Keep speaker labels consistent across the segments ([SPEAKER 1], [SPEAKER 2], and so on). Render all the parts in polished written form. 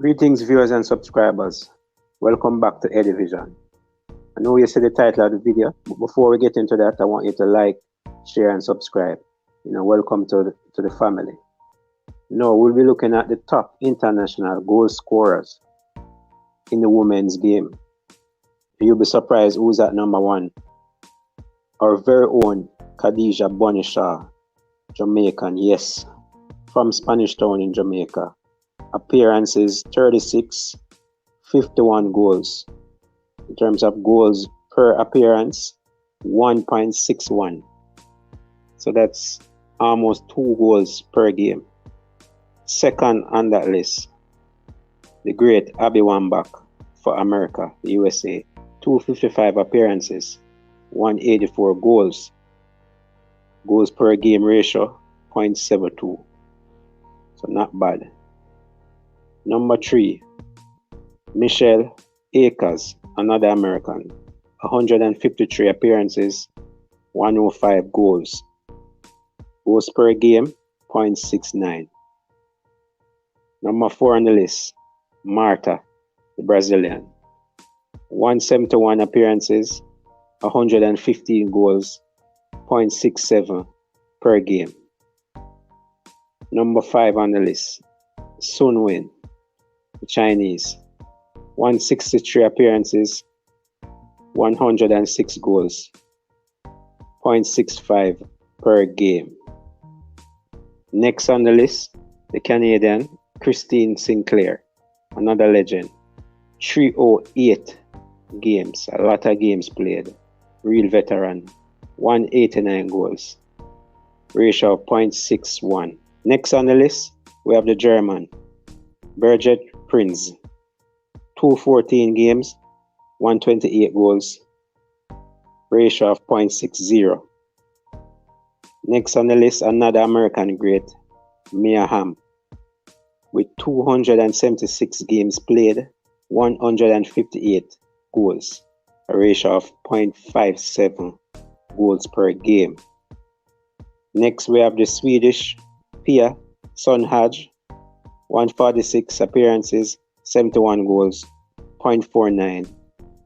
[SPEAKER 1] Greetings, viewers and subscribers. Welcome back to Eddy Vision. I know you see the title of the video, but before we get into that, I want you to like, share, and subscribe. Welcome to the family. Now, we'll be looking at the top international goal scorers in the women's game. You'll be surprised who's at number one. Our very own Khadija Bonishaw, Jamaican, yes, from Spanish Town in Jamaica. Appearances 36, 51 goals. In terms of goals per appearance, 1.61. So that's almost 2 goals per game. Second on that list, the great Abby Wambach for America, the USA. 255 appearances, 184 goals. Goals per game ratio, 0.72. So not bad. Number 3, Michelle Akers, another American. 153 appearances, 105 goals. Goals per game, 0.69. Number 4 on the list, Marta, the Brazilian. 171 appearances, 115 goals, 0.67 per game. Number 5 on the list, Sun Win, the Chinese. 163 appearances, 106 goals, 0.65 per game. Next on the list, the Canadian Christine Sinclair, another legend. 308 games, a lot of games played. Real veteran. 189 goals. Ratio of 0.61. Next on the list, we have the German Birgit Prinz. 214 games, 128 goals. Ratio of 0.60. Next on the list, another American great, Mia Hamm, with 276 games played, 158 goals, a ratio of 0.57 goals per game. Next, we have the Swedish Pia Sundhage, 146 appearances, 71 goals, 0.49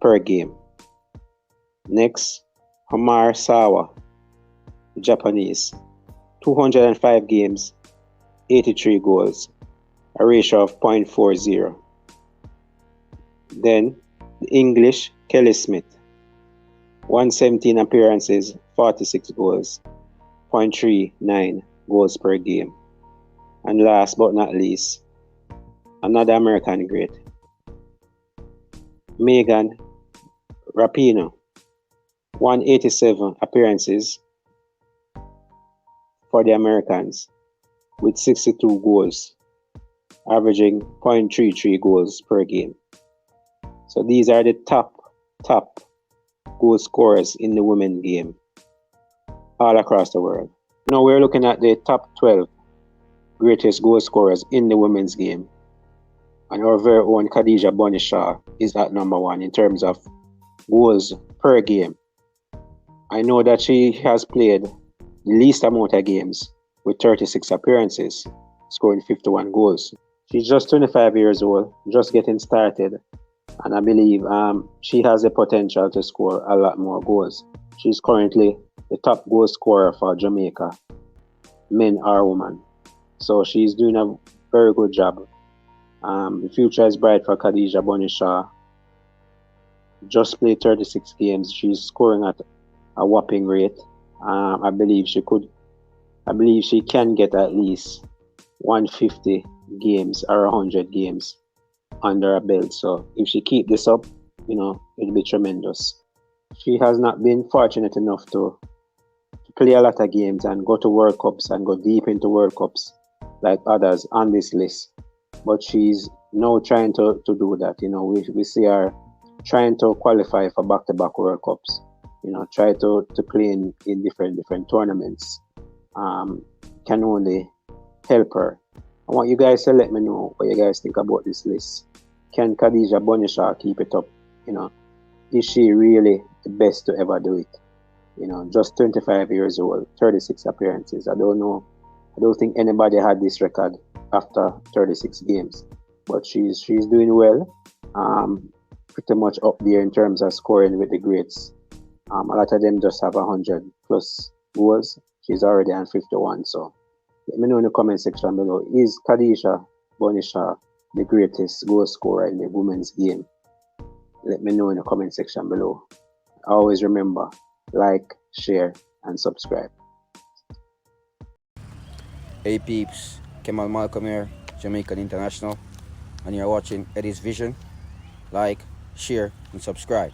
[SPEAKER 1] per game. Next, Hamar Sawa, Japanese, 205 games, 83 goals, a ratio of 0.40. Then, the English Kelly Smith, 117 appearances, 46 goals, 0.39 goals per game. And last but not least, another American great, Megan Rapinoe, 187 appearances for the Americans with 62 goals, averaging 0.33 goals per game. So these are the top goal scorers in the women's game all across the world. Now we're looking at the top 12 greatest goal scorers in the women's game. And our very own Khadija Bonishaw is at number 1 in terms of goals per game. I know that she has played the least amount of games with 36 appearances, scoring 51 goals. She's just 25 years old, just getting started, and I believe she has the potential to score a lot more goals. She's currently the top goal scorer for Jamaica, men or women. So she's doing a very good job. The future is bright for Khadija Bonishaw. Just played 36 games. She's scoring at a whopping rate. I believe she can get at least 150 games or 100 games under her belt. So if she keep this up, it'll be tremendous. She has not been fortunate enough to play a lot of games and go to World Cups and go deep into World Cups like others on this list. But she's now trying to do that. We see her trying to qualify for back-to-back World Cups. Try to play in different tournaments. Can only help her. I want you guys to let me know what you guys think about this list. Can Khadija Bonishaw keep it up? Is she really the best to ever do it? Just 25 years old, 36 appearances. I don't know. I don't think anybody had this record after 36 games. but she's doing well. Pretty much up there in terms of scoring with the greats. A lot of them just have 100+ goals. She's already on 51. So let me know in the comment section below. Is Khadijah Bonisha the greatest goal scorer in the women's game? Let me know in the comment section below. Always remember, like, share, and subscribe.
[SPEAKER 2] Hey peeps, Kemal Malcolm here, Jamaican International, and you're watching Eddy's Vision. Like, share, and subscribe.